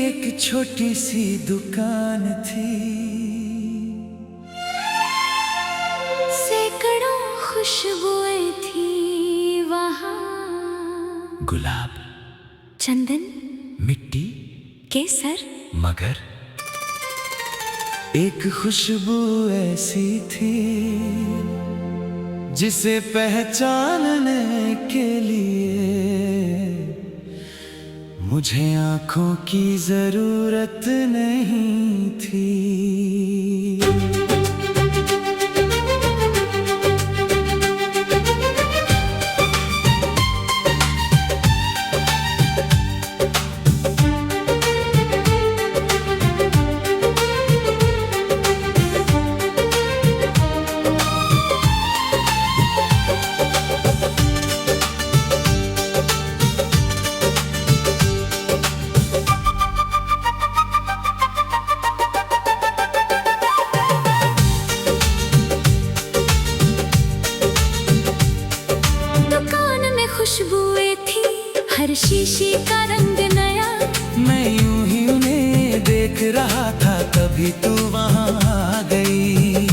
एक छोटी सी दुकान थी, सैकड़ों खुशबुएं थी वहाँ। गुलाब, चंदन, मिट्टी, केसर, मगर एक खुशबू ऐसी थी जिसे पहचानने के लिए मुझे आँखों की जरूरत नहीं थी। खुशबुएं थी, हर शीशी का रंग नया। मैं यूं ही उन्हें देख रहा था, तभी तू वहाँ आ गई।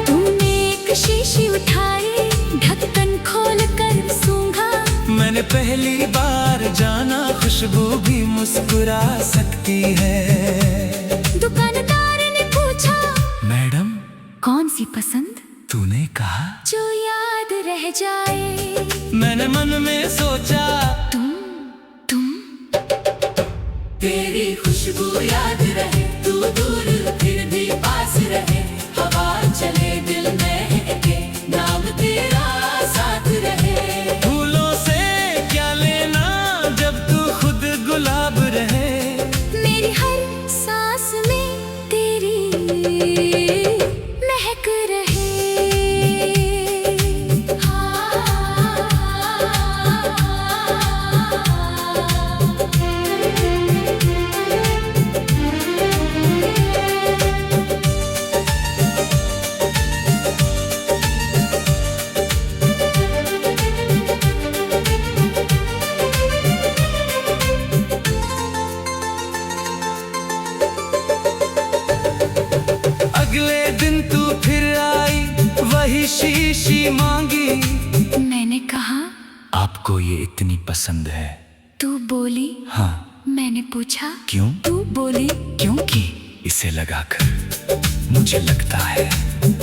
तूने एक शीशी उठाई, ढक्कन खोल कर सूंघा। मैंने पहली बार जाना खुशबू भी मुस्कुरा सकती है। दुकानदार ने पूछा, मैडम कौन सी पसंद? तूने कहा जो याद रह जाए। मैंने मन में सोचा, तुम तेरी खुशबू याद रहे, तू दूर फिर भी पास रहे। हवा चले दिल में के नाम तेरा साथ रहे। फूलों से क्या लेना जब तू खुद गुलाब रहे। मेरी हर सांस में तेरी महक रहे। अगले दिन तू फिर आई, वही शीशी मांगी। मैंने कहा, आपको ये इतनी पसंद है? तू बोली, हाँ। मैंने पूछा, क्यों? तू बोली, क्योंकि इसे लगाकर मुझे लगता है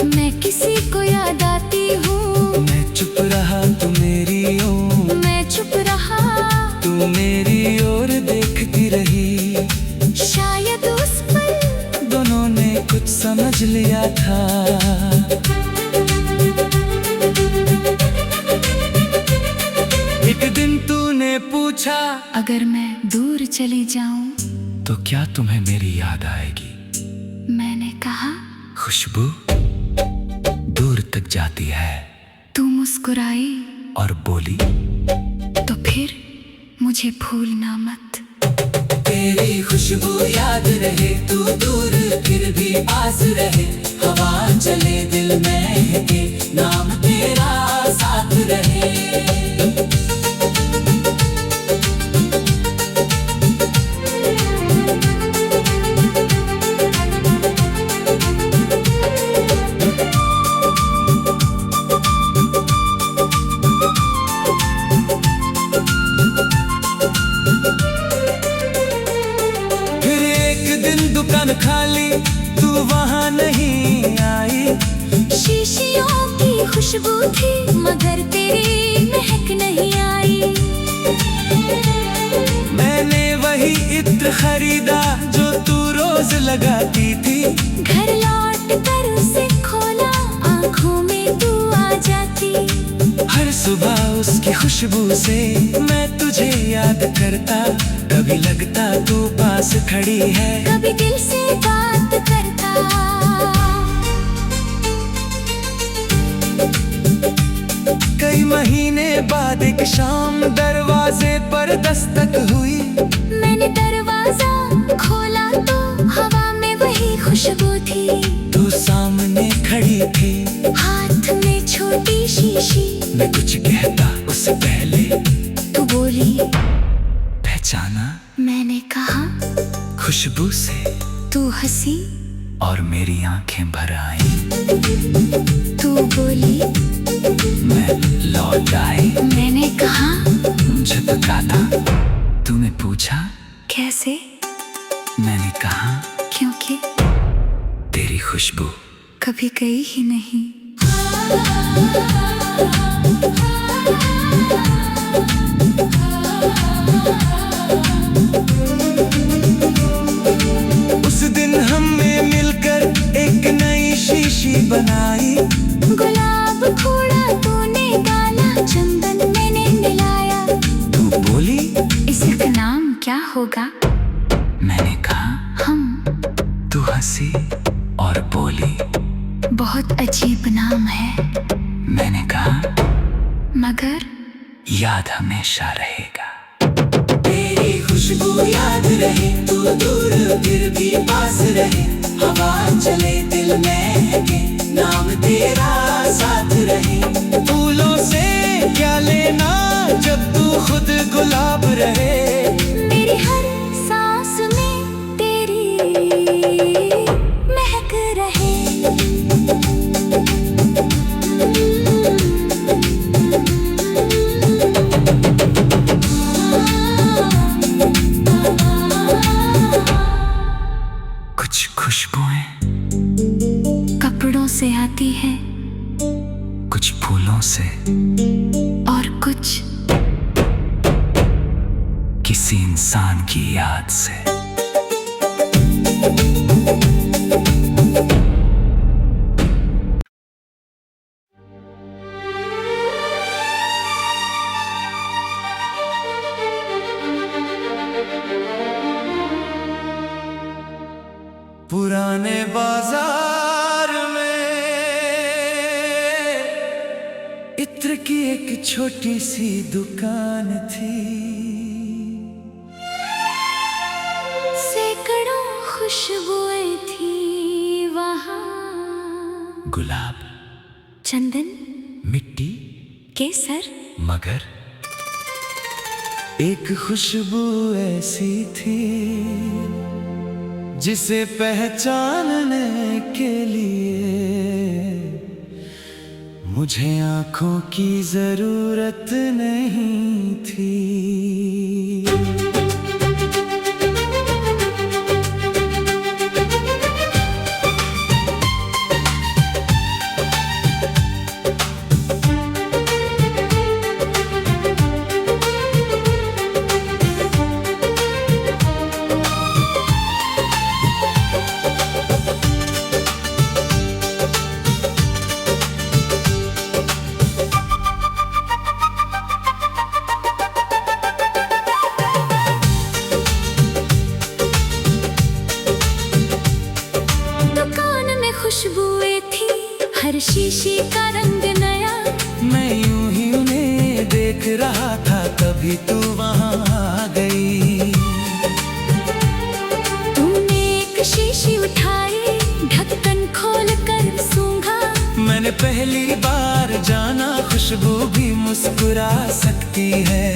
मैं किसी को याद आती हूँ। मैं चुप रहा, तू मेरी ओर। मैं चुप रहा, तू मेरी ओर देखती रही। शायद उस पल दोनों ने कुछ समझ लिया था। एक दिन तूने पूछा, अगर मैं दूर चली जाऊं तो क्या तुम्हें मेरी याद आएगी? मैंने कहा, खुशबू दूर तक जाती है। तू मुस्कुराई और बोली, तो फिर मुझे भूलना मत। तेरी खुशबू याद रहे, तू दूर फिर भी पास रहे। हवा चले दिल में के नाम तेरा साथ रहे। दुकान खाली, तू वहाँ नहीं आई। शीशियों की खुशबू थी, मगर तेरी महक नहीं आई। मैंने वही इत्र खरीदा जो तू रोज लगाती थी। घर लौट कर उसे खोला, आँखों में तू आ जाती। हर सुबह उसकी खुशबू से मैं तुझे याद करता। कभी लगता तू पास खड़ी है, कभी दिल से बात करता। कई महीने बाद एक शाम दरवाजे पर दस्तक हुई। मैंने दरवाजा खोला तो हवा में वही खुशबू थी। तू सामने खड़ी थी, हाथ में छोटी शीशी। मैं कुछ कहता उससे पहले तू बोली, पहचाना मैंने कहा खुशबू से तू हंसी और मेरी आंखें भर आई। तू बोली मैं लौट आई। मैंने कहा मुझे पता था। तूने पूछा कैसे? मैंने कहा क्योंकि तेरी खुशबू कभी गई ही नहीं। उस दिन हमने मिलकर एक नई शीशी बनाई। गुलाब खोड़ा तूने डाला, चंदन मैंने मिलाया। तू बोली इसका नाम क्या होगा? मैंने कहा हम। तू हंसी और बोली बहुत अजीब नाम है। मैंने कहा मगर याद हमेशा रहेगा। तेरी खुशबू याद रहे, तू दूर फिर भी पास रहे। हवा चले दिल महके, नाम तेरा साथ रहे। फूलों से क्या लेना जब तू खुद गुलाब रहे। मेरी हर सांस में तेरी महक रहे। कुछ खुशबुएं कपड़ों से आती है कुछ फूलों से और कुछ किसी इंसान की याद से। पुराने बाजार में इत्र की एक छोटी सी दुकान थी। सैकड़ों खुशबुएं थी वहाँ। गुलाब, चंदन, मिट्टी, केसर। मगर एक खुशबू ऐसी थी जिसे पहचानने के लिए मुझे आंखों की जरूरत नहीं थी। खुशबुएं थी, हर शीशी का रंग नया। मैं यूं ही उन्हें देख रहा था, तभी तू वहां आ गई। तूने एक शीशी उठाई, ढक्कन खोल कर सूंघा। मैंने पहली बार जाना खुशबू भी मुस्कुरा सकती है।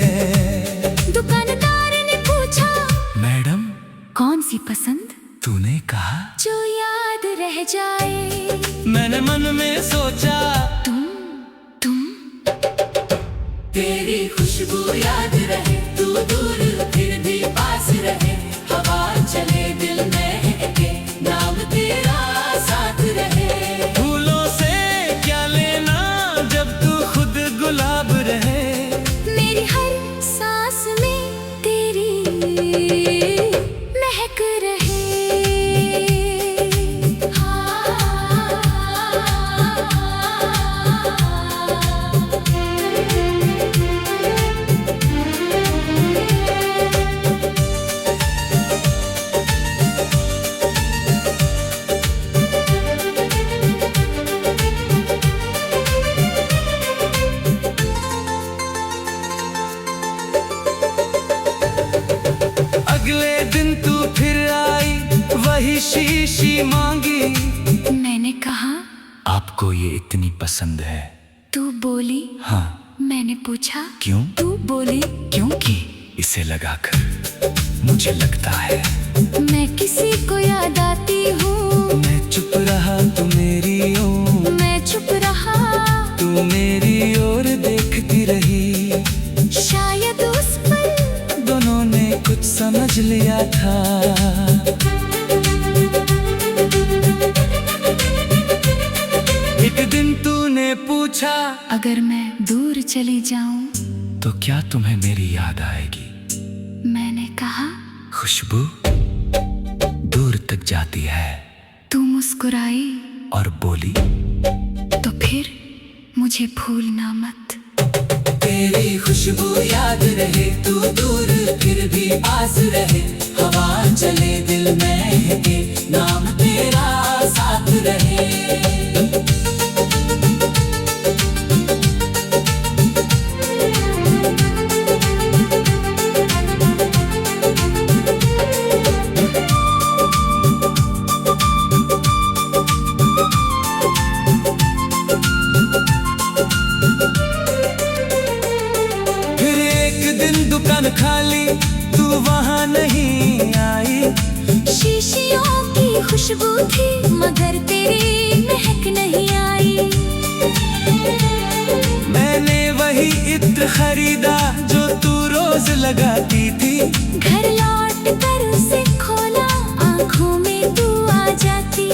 दुकानदार ने पूछा, मैडम कौन सी पसंद? तूने कहा जो याद रह जाए। मैंने मन में सोचा तुम तेरी खुशबू याद रहे, तू दूर फिर भी पास रहे। हवा चले दिल महके, नाम तेरा साथ रहे। फूलों से क्या लेना जब तू खुद गुलाब रहे। मेरी हर सांस में तेरी महक रहे। अगले दिन तू फिर आई, वही शीशी मांगी। मैंने कहा आपको ये इतनी पसंद है? तू बोली। हाँ। मैंने पूछा क्यों? तू बोली क्योंकि इसे लगाकर मुझे लगता है मैं किसी को याद आती हूँ। मैं चुप रहा तू मेरी ओर, मैं चुप रहा तू मेरी ओर देखती रही। शायद उस पल दोनों ने कुछ समझ लिया था। एक दिन तूने पूछा अगर मैं दूर चली जाऊं तो क्या तुम्हें मेरी याद आएगी। मैंने कहा खुशबू दूर तक जाती है। तू मुस्कुराई और बोली तो फिर मुझे भूलना मत। तेरी खुशबू याद रहे, तू दूर फिर भी पास रहे। हवा चले दिल में के नाम तेरा साथ रहे। दुकान खाली तू वहाँ नहीं आई। शीशियों की खुशबू थी मगर तेरी महक नहीं आई। मैंने वही इत्र खरीदा जो तू रोज लगाती थी। घर लौट कर उसे खोला, आँखों में तू आ जाती।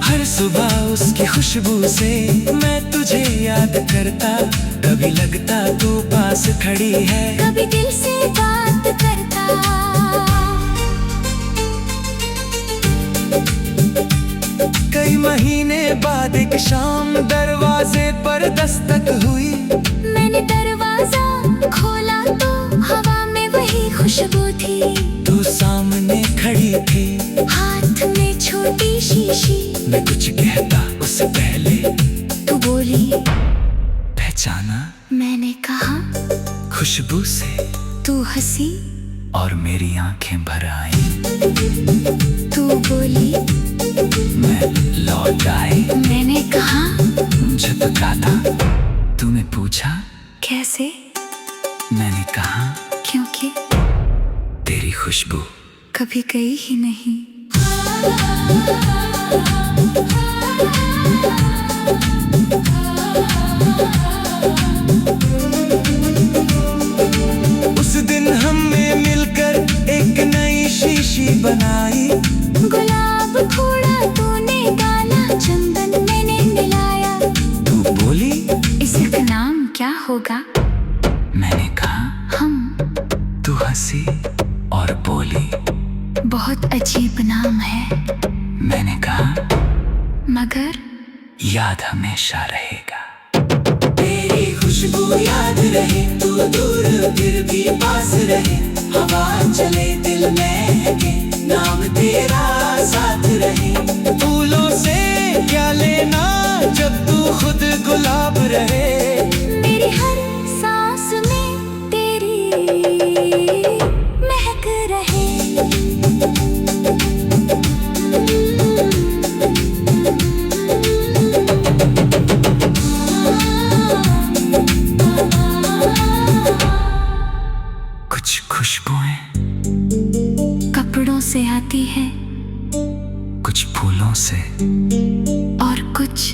हर सुबह उसकी खुशबू से मैं तुझे याद करता। कभी लगता तू पास खड़ी है, कभी दिल से बात करता। कई महीने बाद एक शाम दरवाजे पर दस्तक हुई। मैंने दरवाजा खोला तो हवा में वही खुशबू थी। तू सामने खड़ी थी, हाथ में छोटी शीशी। मैं कुछ कहता उससे पहले तू बोली पहचाना। मैंने कहा खुशबू से तू हंसी और मेरी आंखें भर आई। तू बोली मैं लौट आई। मैंने कहा मुझे पता था। तूने पूछा कैसे। मैंने कहा क्योंकि तेरी खुशबू कभी गई ही नहीं। उस दिन हमने मिलकर एक नई शीशी बनाई। गुलाब खोड़ा तूने डाला, चंदन मैंने मिलाया। तू बोली इसका नाम क्या होगा। मैंने कहा हम। तू हंसी और बोली बहुत अजीब नाम है। मैंने कहा मगर याद हमेशा रहेगा। तेरी खुशबू याद रहे, तू दूर फिर भी पास रहे। हवा चले दिल में के नाम तेरा साथ रहे। फूलों से क्या लेना जब तू खुद गुलाब रहे। मेरी हर सांस में तेरी महक रहे। कुछ खुशबुएं कपड़ों से आती है कुछ फूलों से और कुछ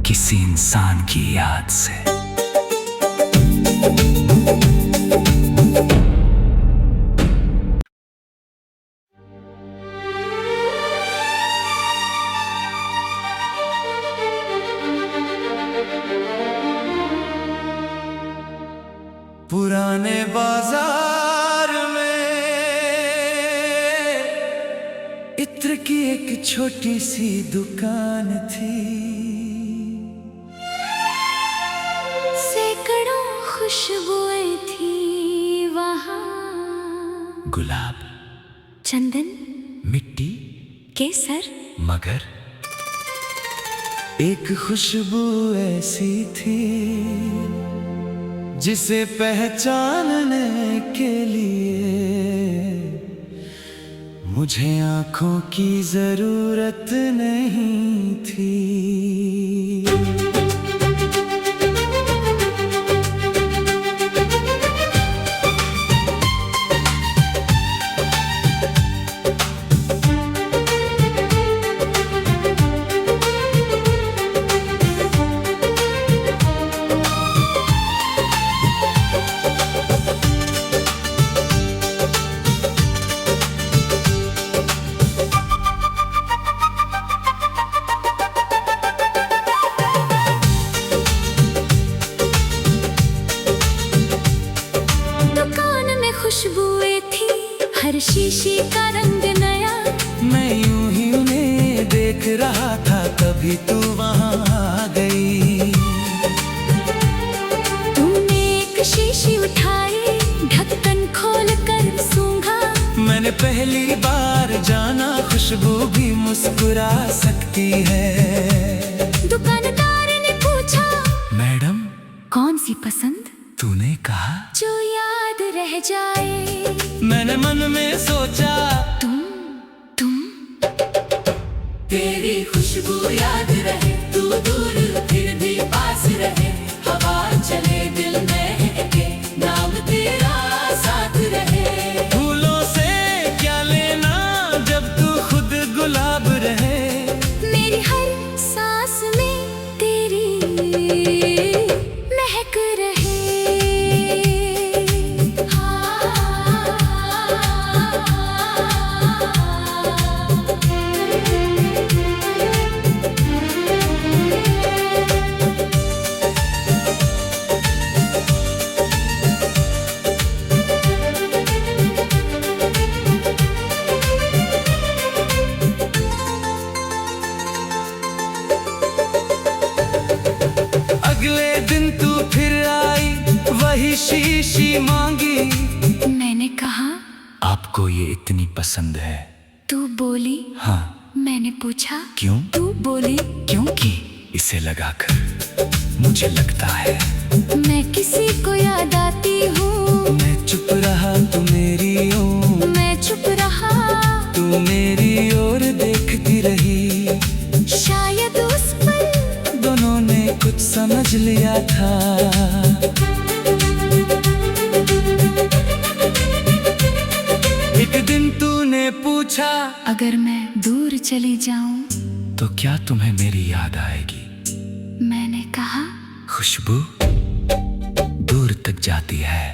किसी इंसान की याद से। पुराने बाजार में इत्र की एक छोटी सी दुकान थी। सैकड़ों खुशबुएं थी वहाँ। गुलाब, चंदन, मिट्टी, केसर। मगर एक खुशबू ऐसी थी जिसे पहचानने के लिए मुझे आंखों की जरूरत नहीं थी। खुशबुएं थी, हर शीशी का रंग नया। मैं यूं ही उन्हें देख रहा था, तभी तू वहाँ आ गई। तुमने एक शीशी उठाई, ढक्कन खोल कर सूंघा। मैंने पहली बार जाना खुशबू भी मुस्कुरा सकती है। दुकानदार ने पूछा, मैडम कौन सी पसंद? तूने कहा जो याद रह जाए। मैंने मन में सोचा, तुम तेरी खुशबू याद रहे, तू दूर फिर भी पास रहे। हवा चले दिल महके, नाम तेरा साथ रहे। फूलों से क्या लेना जब तू खुद गुलाब रहे। मेरी हर सांस में तेरी महक रहे। अगले दिन तू फिर आई, वही शीशी मांगी। मैंने कहा, आपको ये इतनी पसंद है? तू बोली। हाँ। मैंने पूछा, क्यों? तू बोली, क्योंकि इसे लगाकर मुझे लगता है मैं किसी को याद आती हूँ। मैं चुप रहा, तू मेरी ओर। मैं चुप रहा, तू मेरी ओर देखती रही। शायद उस पल दोनों ने कुछ समझ लिया था। एक दिन तूने पूछा, अगर मैं दूर चली जाऊं तो क्या तुम्हें मेरी याद आएगी? मैंने कहा, खुशबू दूर तक जाती है।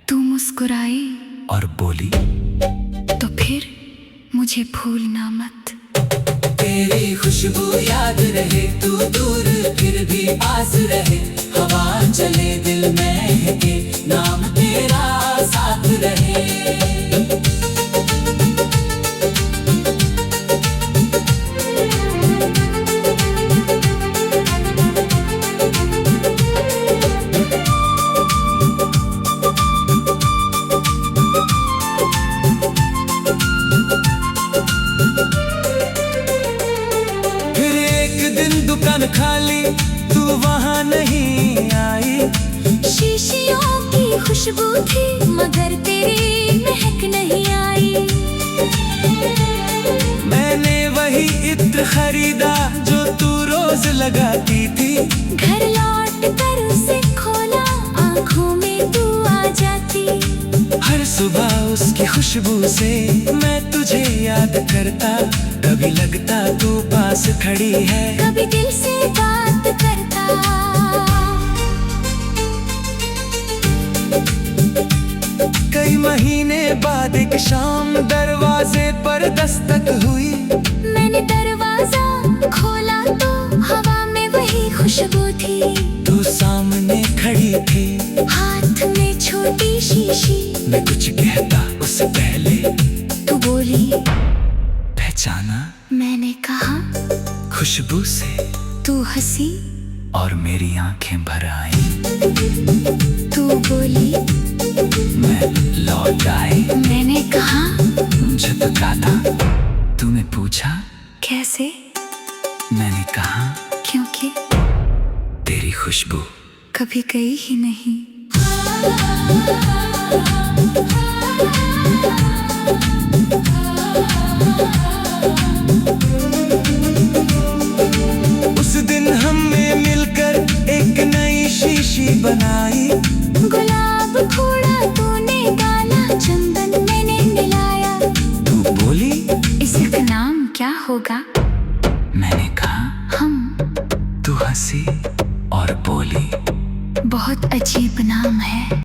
तू मुस्कुराई और बोली, तो फिर मुझे भूलना मत। तेरी खुशबू याद रहे, तू दूर फिर भी पास रहे। हवा चले दिल महके, नाम तेरा साथ रहे। फिर एक दिन दुकान खाली, तू वहाँ नहीं आई। शीशियों की खुशबू थी, मगर तेरी महक नहीं आई। मैंने वही इत्र खरीदा जो तू रोज लगाती थी। घर लौट कर उसे खोला, आंखों में तू आ जाती। हर सुबह उसकी खुशबू से मैं तुझे याद करता। कभी लगता तू पास खड़ी है, कभी दिल से बात करता। कई महीने बाद एक शाम दरवाजे पर दस्तक हुई। मैंने दरवाजा खोला तो हवा में वही खुशबू थी। तू सामने खड़ी थी, हाथ में छोटी शीशी। मैं कुछ कहता उससे पहले तू बोली, पहचाना? मैंने कहा, खुशबू से तू हंसी और मेरी आंखें भर आई। तू बोली, मैं लौट आई। मैंने कहा, मुझे पता था। तूने पूछा कैसे? मैंने कहा क्योंकि तेरी खुशबू कभी गई ही नहीं। उस दिन हमने मिलकर एक नई शीशी बनाई। गुलाब खोड़ा तूने डाला, चंदन मैंने मिलाया। तू बोली, इसका नाम क्या होगा? मैंने कहा, हम। तू हंसी और बोली, बहुत अजीब नाम है।